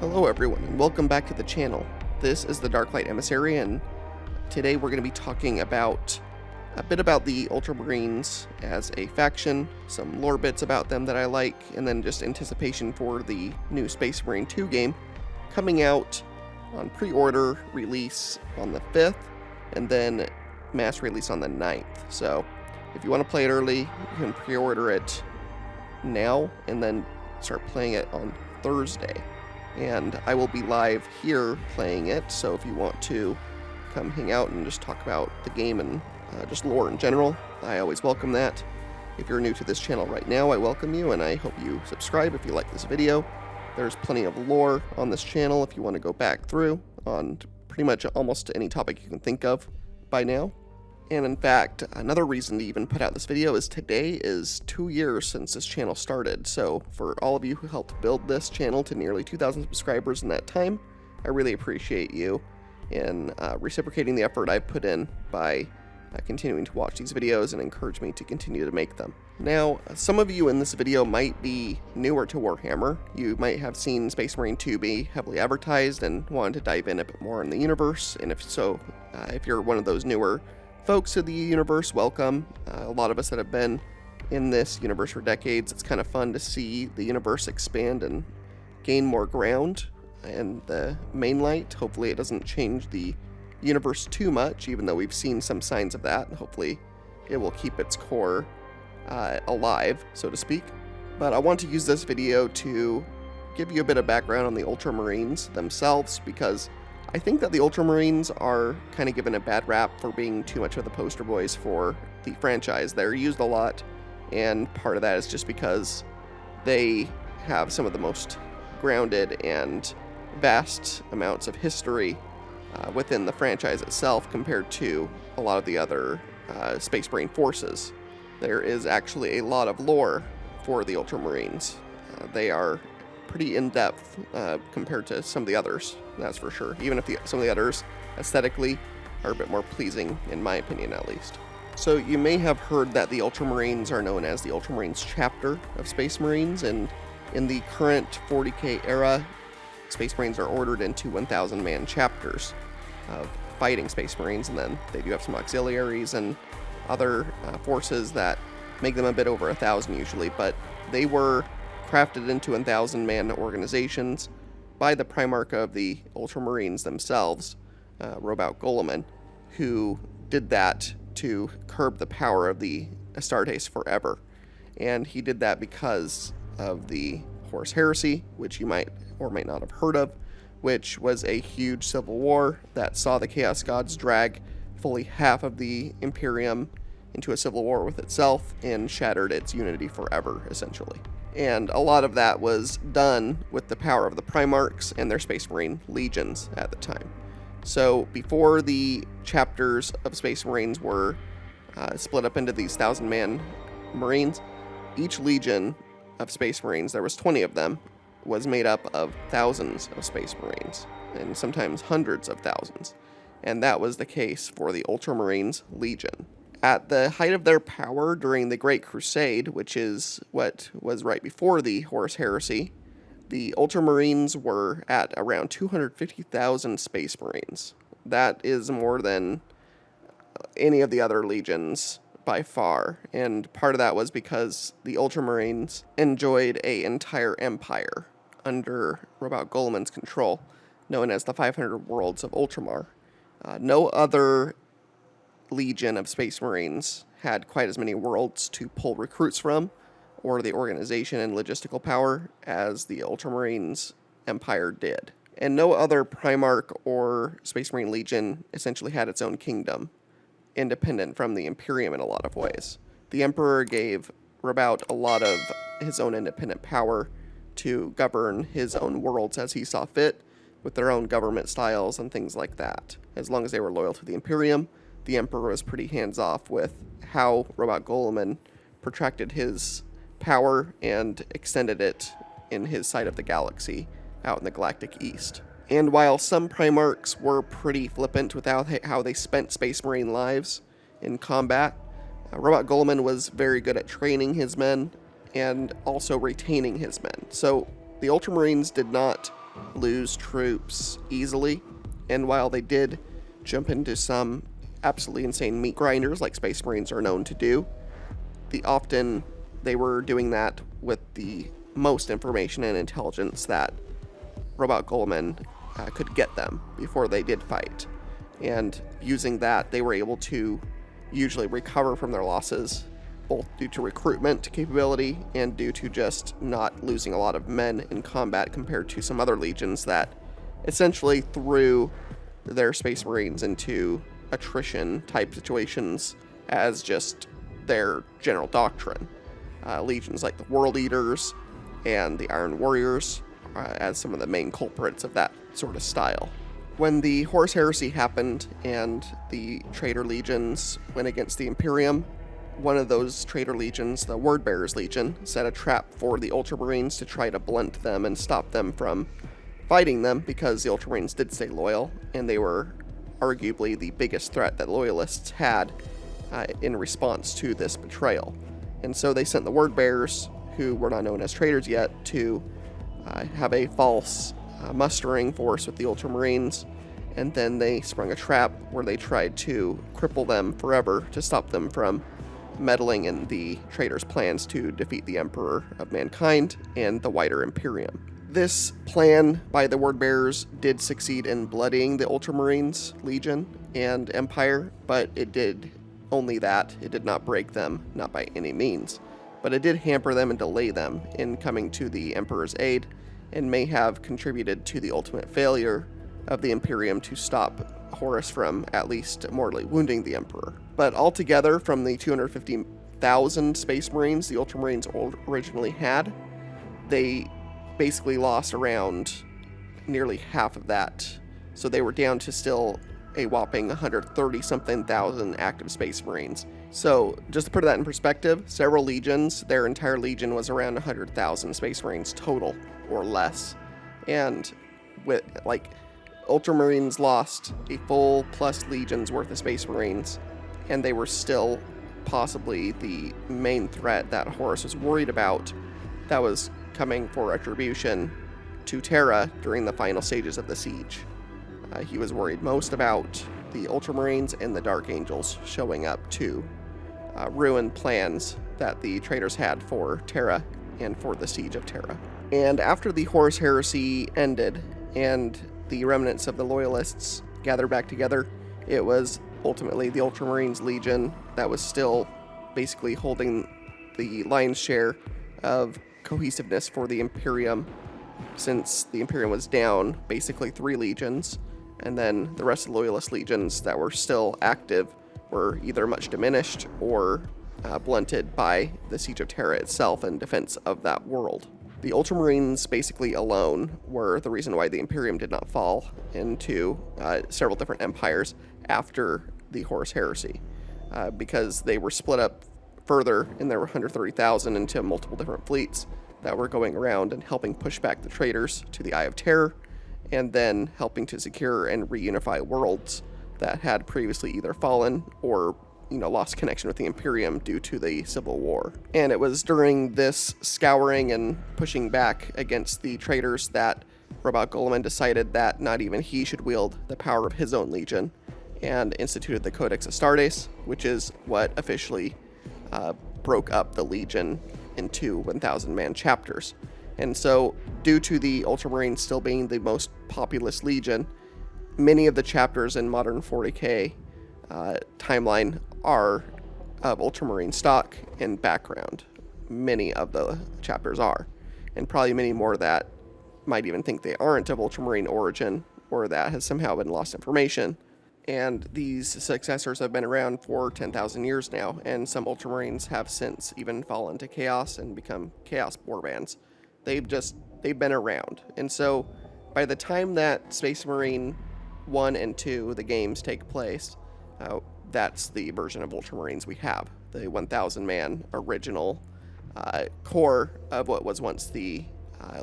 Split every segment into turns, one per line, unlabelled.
Hello everyone, and welcome back to the channel. This is the Darklight Emissary, and today we're going to be talking about a bit about the Ultramarines as a faction, some lore bits about them that I like, and then just anticipation for the new Space Marine 2 game coming out on pre-order release on the 5th, and then mass release on the 9th. So if you want to play it early, you can pre-order it now, and then start playing it on Thursday. And I will be live here playing it, so if you want to come hang out and just talk about the game and just lore in general, I always welcome that. If you're new to this channel right now, I welcome you, and I hope you subscribe if you like this video. There's plenty of lore on this channel if you want to go back through on pretty much almost any topic you can think of by now. And in fact, another reason to even put out this video is today is 2 years since this channel started. So for all of you who helped build this channel to nearly 2,000 subscribers in that time, I really appreciate you in reciprocating the effort I've put in by continuing to watch these videos and encourage me to continue to make them. Now, some of you in this video might be newer to Warhammer. You might have seen Space Marine 2 be heavily advertised and wanted to dive in a bit more in the universe. And if so, if you're one of those newer folks of the universe, welcome. A lot of us that have been in this universe for decades, it's kind of fun to see the universe expand and gain more ground and the main light. Hopefully it doesn't change the universe too much, even though we've seen some signs of that. Hopefully it will keep its core alive, so to speak. But I want to use this video to give you a bit of background on the Ultramarines themselves, because I think that the Ultramarines are kind of given a bad rap for being too much of the poster boys for the franchise. They're used a lot, and part of that is just because they have some of the most grounded and vast amounts of history within the franchise itself compared to a lot of the other Space Marine forces. There is actually a lot of lore for the Ultramarines. They are pretty in-depth compared to some of the others, that's for sure, even if some of the others aesthetically are a bit more pleasing, in my opinion at least. So you may have heard that the Ultramarines are known as the Ultramarines chapter of Space Marines, and in the current 40k era, Space Marines are ordered into 1,000 man chapters of fighting Space Marines, and then they do have some auxiliaries and other forces that make them a bit over 1,000 usually, but they were crafted into 1,000-man organizations by the Primarch of the Ultramarines themselves, Robout Guilliman, who did that to curb the power of the Astartes forever. And he did that because of the Horus Heresy, which you might or might not have heard of, which was a huge civil war that saw the Chaos Gods drag fully half of the Imperium into a civil war with itself and shattered its unity forever, essentially. And a lot of that was done with the power of the Primarchs and their Space Marine legions at the time. So before the chapters of Space Marines were split up into these 1,000-man Marines, each legion of Space Marines, there was 20 of them, was made up of thousands of Space Marines, and sometimes hundreds of thousands. And that was the case for the Ultramarines Legion. At the height of their power during the Great Crusade, which is what was right before the Horus Heresy, the Ultramarines were at around 250,000 Space Marines. That is more than any of the other legions by far, and part of that was because the Ultramarines enjoyed an entire empire under Robout Guilliman's control, known as the 500 Worlds of Ultramar. No other legion of Space Marines had quite as many worlds to pull recruits from, or the organization and logistical power, as the Ultramarines Empire did. And no other Primarch or Space Marine Legion essentially had its own kingdom, independent from the Imperium in a lot of ways. The Emperor gave Robout a lot of his own independent power to govern his own worlds as he saw fit, with their own government styles and things like that. As long as they were loyal to the Imperium, the Emperor was pretty hands-off with how Robout Guilliman protracted his power and extended it in his side of the galaxy out in the galactic east. And while some Primarchs were pretty flippant with how they spent Space Marine lives in combat, Robout Guilliman was very good at training his men and also retaining his men. So the Ultramarines did not lose troops easily. And while they did jump into some absolutely insane meat grinders like Space Marines are known to do, often they were doing that with the most information and intelligence that Robot Goleman could get them before they did fight. And using that, they were able to usually recover from their losses, both due to recruitment capability and due to just not losing a lot of men in combat compared to some other legions that essentially threw their Space Marines into attrition type situations as just their general doctrine. Legions like the World Eaters and the Iron Warriors as some of the main culprits of that sort of style. When the Horus Heresy happened and the traitor legions went against the Imperium, one of those traitor legions, the Wordbearers Legion, set a trap for the Ultramarines to try to blunt them and stop them from fighting them, because the Ultramarines did stay loyal, and they were arguably the biggest threat that Loyalists had in response to this betrayal. And so they sent the Wordbearers, who were not known as traitors yet, to have a false mustering force with the Ultramarines, and then they sprung a trap where they tried to cripple them forever to stop them from meddling in the traitors' plans to defeat the Emperor of Mankind and the wider Imperium. This plan by the Wordbearers did succeed in bloodying the Ultramarines Legion and Empire, but it did only that. It did not break them, not by any means, but it did hamper them and delay them in coming to the Emperor's aid, and may have contributed to the ultimate failure of the Imperium to stop Horus from at least mortally wounding the Emperor. But altogether, from the 250,000 Space Marines the Ultramarines originally had, they basically lost around nearly half of that. So they were down to still a whopping 130-something thousand active Space Marines. So, just to put that in perspective, several legions, their entire legion was around 100,000 Space Marines total, or less. And with, Ultramarines lost a full plus legion's worth of Space Marines, and they were still possibly the main threat that Horus was worried about that was coming for retribution to Terra during the final stages of the siege. He was worried most about the Ultramarines and the Dark Angels showing up to ruin plans that the traitors had for Terra and for the siege of Terra. And after the Horus Heresy ended and the remnants of the Loyalists gathered back together, it was ultimately the Ultramarines Legion that was still basically holding the lion's share of cohesiveness for the Imperium, since the Imperium was down basically 3 legions, and then the rest of the Loyalist legions that were still active were either much diminished or blunted by the Siege of Terra itself and defense of that world. The Ultramarines basically alone were the reason why the Imperium did not fall into several different empires after the Horus Heresy, because they were split up further, and there were 130,000 into multiple different fleets that were going around and helping push back the traitors to the Eye of Terror, and then helping to secure and reunify worlds that had previously either fallen or lost connection with the Imperium due to the Civil War. And it was during this scouring and pushing back against the traitors that Robot Goleman decided that not even he should wield the power of his own legion, and instituted the Codex Astartes, which is what officially broke up the legion into 1,000-man chapters. And so, due to the Ultramarines still being the most populous legion, many of the chapters in modern 40k timeline are of Ultramarine stock and background. Many of the chapters are, and probably many more that might even think they aren't of Ultramarine origin, or that has somehow been lost information. And these successors have been around for 10,000 years now, and some Ultramarines have since even fallen to chaos and become chaos warbands. They've been around. And so by the time that Space Marine 1 and 2, the games, take place, that's the version of Ultramarines we have. The 1,000-man original core of what was once the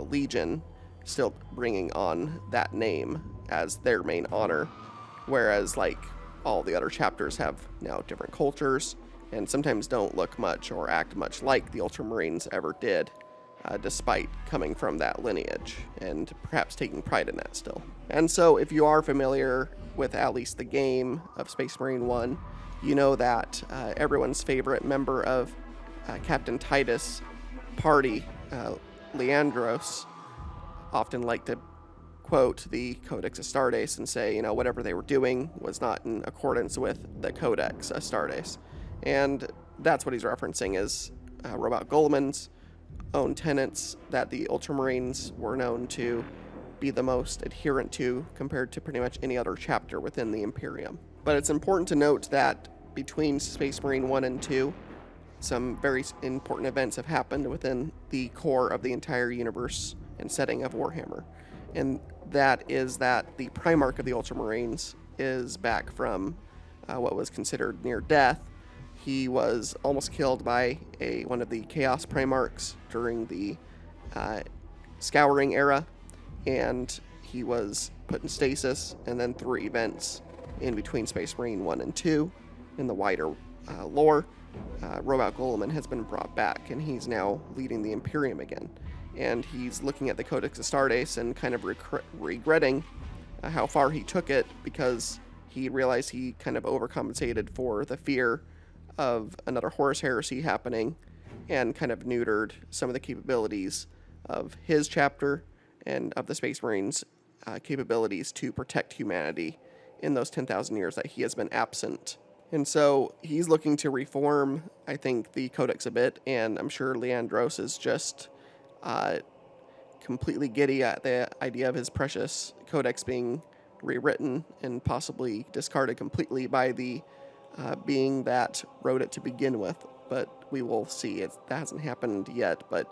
Legion, still bringing on that name as their main honor. Whereas, all the other chapters have now different cultures, and sometimes don't look much or act much like the Ultramarines ever did. despite coming from that lineage and perhaps taking pride in that still. And so if you are familiar with at least the game of Space Marine 1, you know that everyone's favorite member of Captain Titus' party, Leandros, often liked to quote the Codex Astartes and say, whatever they were doing was not in accordance with the Codex Astartes. And that's what he's referencing is Robot Guilliman's own tenets that the Ultramarines were known to be the most adherent to compared to pretty much any other chapter within the Imperium. But it's important to note that between Space Marine 1 and 2, some very important events have happened within the core of the entire universe and setting of Warhammer. And that is that the Primarch of the Ultramarines is back from what was considered near death. He was almost killed by one of the Chaos Primarchs during the Scouring era, and he was put in stasis, and then through events in between Space Marine 1 and 2 in the wider lore, Robot Guilliman has been brought back, and he's now leading the Imperium again. And he's looking at the Codex Astartes and kind of regretting how far he took it, because he realized he kind of overcompensated for the fear of another Horus Heresy happening and kind of neutered some of the capabilities of his chapter and of the Space Marines' capabilities to protect humanity in those 10,000 years that he has been absent. And so he's looking to reform, I think, the Codex a bit, and I'm sure Leandros is just completely giddy at the idea of his precious Codex being rewritten and possibly discarded completely by the being that wrote it to begin with. But we will see. That hasn't happened yet, but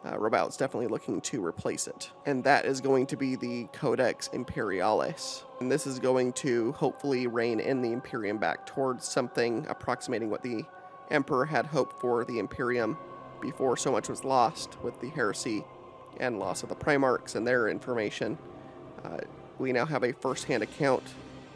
Robot's definitely looking to replace it. And that is going to be the Codex Imperialis. And this is going to hopefully rein in the Imperium back towards something approximating what the Emperor had hoped for the Imperium before so much was lost with the Heresy and loss of the Primarchs and their information. We now have a first-hand account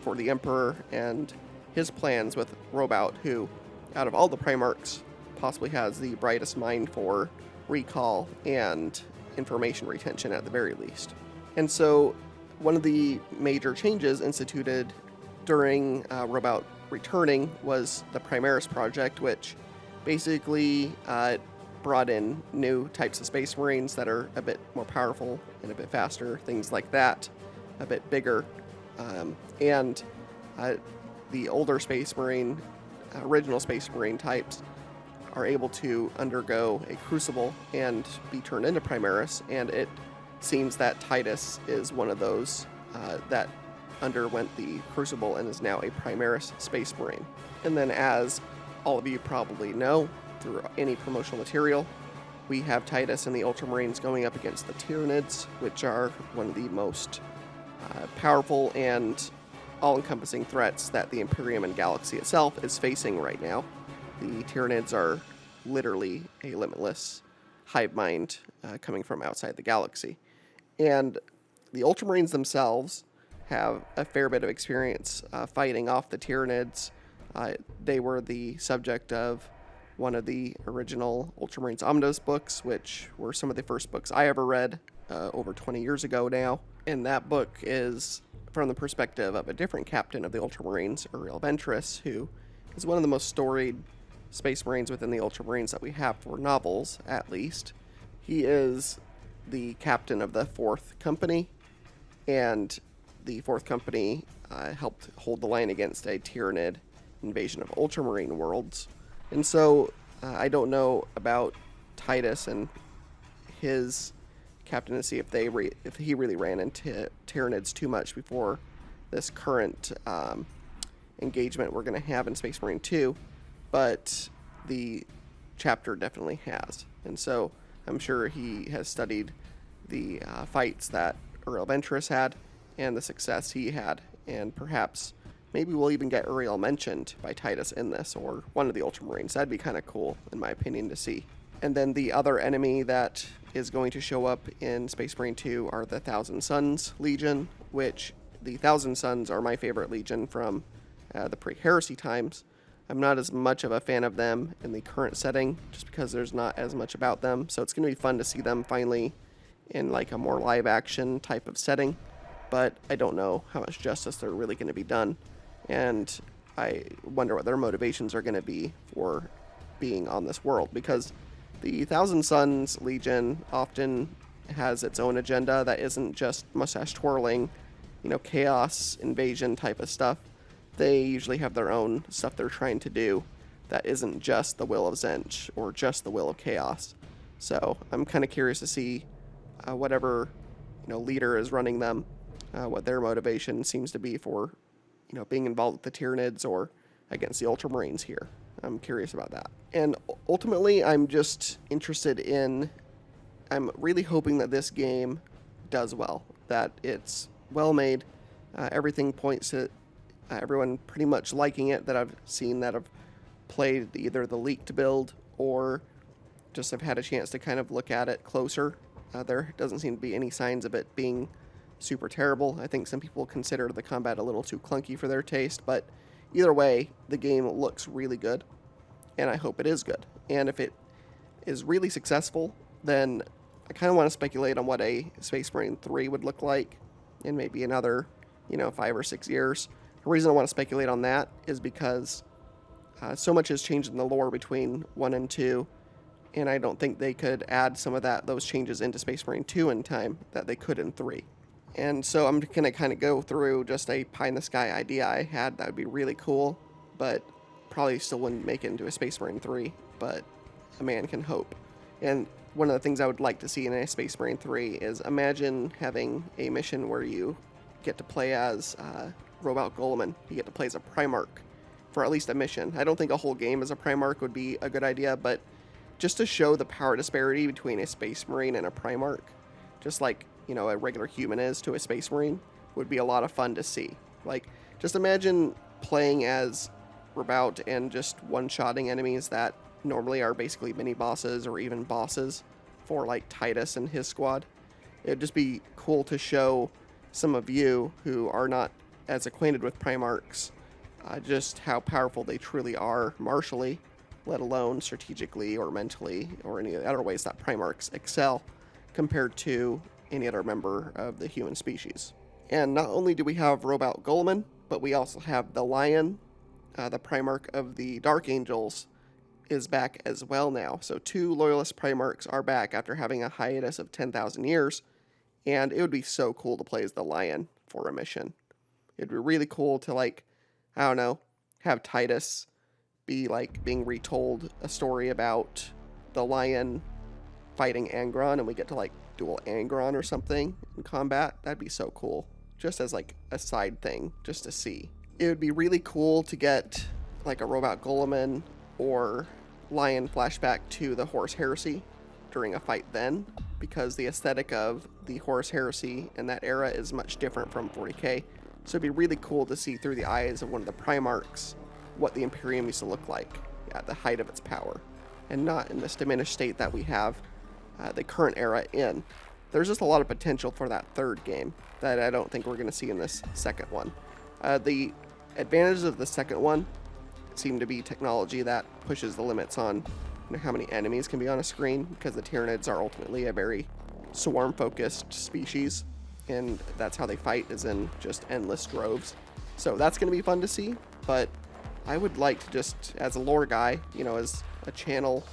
for the Emperor and his plans with Robot, who, out of all the Primarchs, possibly has the brightest mind for recall and information retention at the very least. And so one of the major changes instituted during Robot returning was the Primaris Project, which basically brought in new types of Space Marines that are a bit more powerful and a bit faster, things like that, a bit bigger. And the older Space Marine, original Space Marine types are able to undergo a crucible and be turned into Primaris, and it seems that Titus is one of those that underwent the crucible and is now a Primaris Space Marine. And then, as all of you probably know through any promotional material, we have Titus and the Ultramarines going up against the Tyranids, which are one of the most powerful and all-encompassing threats that the Imperium and galaxy itself is facing right now. The Tyranids are literally a limitless hive mind coming from outside the galaxy. And the Ultramarines themselves have a fair bit of experience fighting off the Tyranids. They were the subject of one of the original Ultramarines Omnibus books, which were some of the first books I ever read over 20 years ago now. And that book is from the perspective of a different captain of the Ultramarines, Uriel Ventress, who is one of the most storied Space Marines within the Ultramarines that we have for novels, at least. He is the captain of the 4th Company, and the 4th Company helped hold the line against a Tyranid invasion of Ultramarine worlds. And so I don't know about Titus and his captaincy, if he really ran into Tyranids too much before this current engagement we're going to have in Space Marine 2, but the chapter definitely has. And so I'm sure he has studied the fights that Uriel Ventress had and the success he had, and perhaps maybe we'll even get Uriel mentioned by Titus in this, or one of the Ultramarines. That'd be kind of cool, in my opinion, to see. And then the other enemy that is going to show up in Space Marine 2 are the Thousand Suns Legion, which the Thousand Suns are my favorite legion from the pre-Heresy times. I'm not as much of a fan of them in the current setting, just because there's not as much about them. So it's going to be fun to see them finally in like a more live action type of setting. But I don't know how much justice they're really going to be done. And I wonder what their motivations are going to be for being on this world, because the Thousand Suns Legion often has its own agenda that isn't just mustache twirling, chaos invasion type of stuff. They usually have their own stuff they're trying to do that isn't just the will of Zench or just the will of chaos. So I'm kind of curious to see whatever leader is running them, what their motivation seems to be for being involved with the Tyranids or against the Ultramarines here. I'm curious about that. And ultimately, I'm just interested in, I'm really hoping that this game does well, that it's well made. Everything points to everyone pretty much liking it that I've seen, that have played either the leaked build or just have had a chance to kind of look at it closer. There doesn't seem to be any signs of it being super terrible. I think some people consider the combat a little too clunky for their taste, but either way, the game looks really good, and I hope it is good. And if it is really successful, then I kind of want to speculate on what a Space Marine 3 would look like in maybe another, 5 or 6 years. The reason I want to speculate on that is because so much has changed in the lore between 1 and 2, and I don't think they could add some of those changes into Space Marine 2 in time that they could in 3. And so I'm going to kind of go through just a pie-in-the-sky idea I had that would be really cool, but probably still wouldn't make it into a Space Marine 3, but a man can hope. And one of the things I would like to see in a Space Marine 3 is, imagine having a mission where you get to play as Robot Goleman. You get to play as a Primarch for at least a mission. I don't think a whole game as a Primarch would be a good idea, but just to show the power disparity between a Space Marine and a Primarch, just like a regular human is to a Space Marine, would be a lot of fun to see. Like, just imagine playing as Rabout and just one-shotting enemies that normally are basically mini-bosses or even bosses for, like, Titus and his squad. It'd just be cool to show some of you who are not as acquainted with Primarchs just how powerful they truly are martially, let alone strategically or mentally or any other ways that Primarchs excel compared to any other member of the human species. And not only do we have Robot Goleman, but we also have the Lion, the Primarch of the Dark Angels, is back as well now. So 2 Loyalist Primarchs are back after having a hiatus of 10,000 years, and it would be so cool to play as the Lion for a mission. It'd be really cool to, have Titus be, being retold a story about the Lion fighting Angron, and we get to, duel Angron or something in combat. That'd be so cool, just as a side thing, just to see. It would be really cool to get a Robot Goleman or Lion flashback to the Horus Heresy during a fight then, because the aesthetic of the Horus Heresy in that era is much different from 40k. So it'd be really cool to see through the eyes of one of the Primarchs what the Imperium used to look like at the height of its power, and not in this diminished state that we have the current era in. There's just a lot of potential for that third game that I don't think we're going to see in this second one. The advantages of the second one seem to be technology that pushes the limits on how many enemies can be on a screen, because the Tyranids are ultimately a very swarm-focused species, and that's how they fight, is in just endless droves. So that's going to be fun to see, but I would like to just, as a lore guy, as a channel,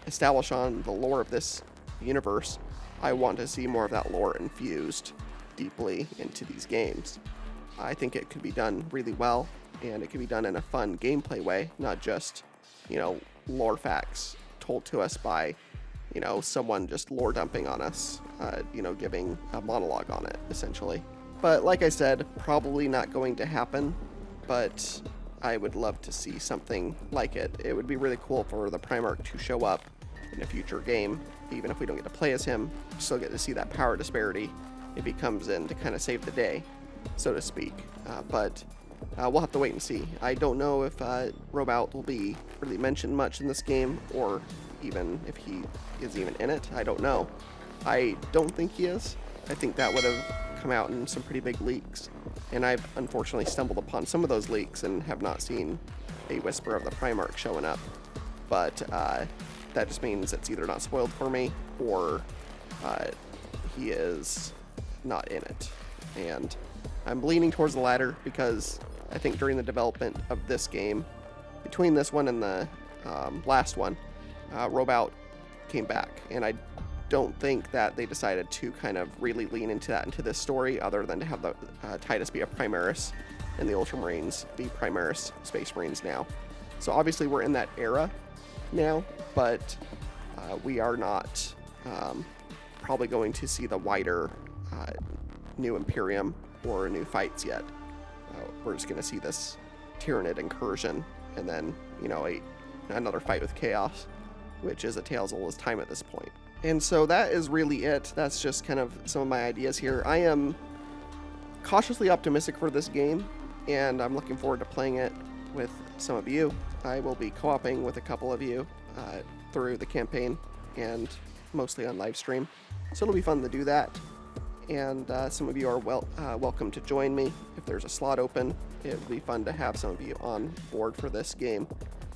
establish on the lore of this universe. I want to see more of that lore infused deeply into these games. I think it could be done really well, and it could be done in a fun gameplay way, not just, lore facts told to us by, someone just lore dumping on us, giving a monologue on it, essentially. But like I said, probably not going to happen, but I would love to see something like it. It would be really cool for the Primarch to show up in a future game, even if we don't get to play as him. Still get to see that power disparity if he comes in to kind of save the day, so to speak. But we'll have to wait and see. I don't know if Robout will be really mentioned much in this game, or even if he is even in it. I don't know. I don't think he is. I think that would have come out in some pretty big leaks, and I've unfortunately stumbled upon some of those leaks and have not seen a whisper of the Primarch showing up. But that just means it's either not spoiled for me or he is not in it. And I'm leaning towards the latter because I think during the development of this game, between this one and the last one, Robout came back, and I don't think that they decided to kind of really lean into that into this story, other than to have the Titus be a Primaris and the Ultramarines be Primaris Space Marines now. So obviously we're in that era now, but we are not probably going to see the wider new Imperium or new fights yet. We're just going to see this Tyranid incursion, and then, you know, another fight with Chaos, which is a tale as old as time at this point. And so that is really it. That's just kind of some of my ideas here. I am cautiously optimistic for this game, and I'm looking forward to playing it with some of you. I will be co-oping with a couple of you through the campaign, and mostly on live stream. So it'll be fun to do that. And some of you are welcome to join me if there's a slot open. It would be fun to have some of you on board for this game.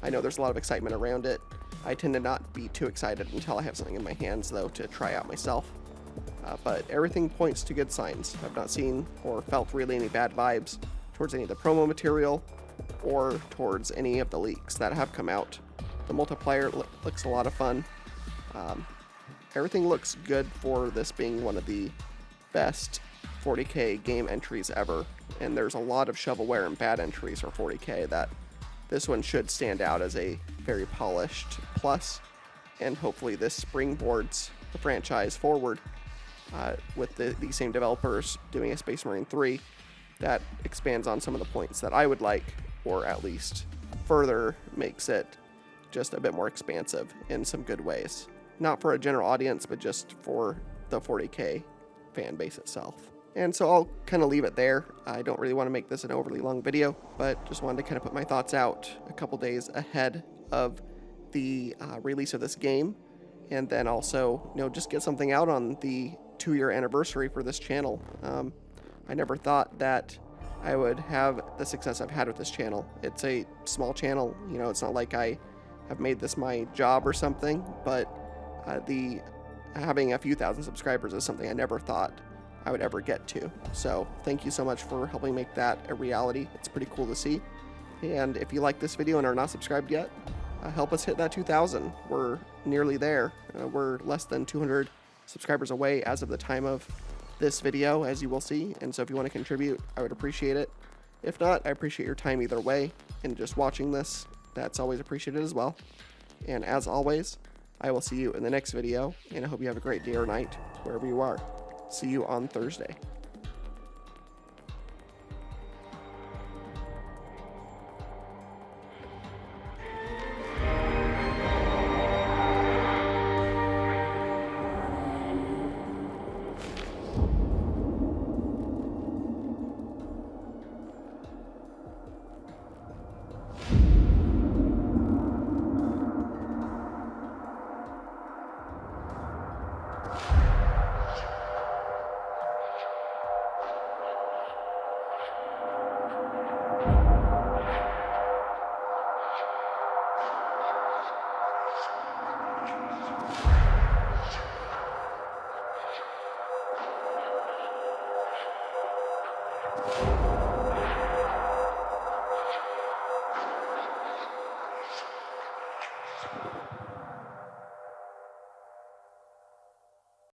I know there's a lot of excitement around it. I tend to not be too excited until I have something in my hands, though, to try out myself. But everything points to good signs. I've not seen or felt really any bad vibes towards any of the promo material or towards any of the leaks that have come out. The multiplayer looks a lot of fun. Everything looks good for this being one of the best 40k game entries ever, and there's a lot of shovelware and bad entries for 40k that this one should stand out as a very polished plus, and hopefully this springboards the franchise forward with these same developers doing a Space Marine 3 that expands on some of the points that I would like, or at least further makes it just a bit more expansive in some good ways. Not for a general audience, but just for the 40k fan base itself. And so I'll kind of leave it there. I don't really want to make this an overly long video, but just wanted to kind of put my thoughts out a couple days ahead of the release of this game, and then also, you know, just get something out on the 2-year anniversary for this channel. I never thought that I would have the success I've had with this channel. It's a small channel, you know, it's not like I have made this my job or something, but having a few thousand subscribers is something I never thought I would ever get to. So thank you so much for helping make that a reality. It's pretty cool to see. And if you like this video and are not subscribed yet, help us hit that 2,000. We're nearly there. We're less than 200 subscribers away as of the time of this video, as you will see. And so if you want to contribute, I would appreciate it. If not, I appreciate your time either way. And just watching this, that's always appreciated as well. And as always, I will see you in the next video, and I hope you have a great day or night, wherever you are. See you on Thursday.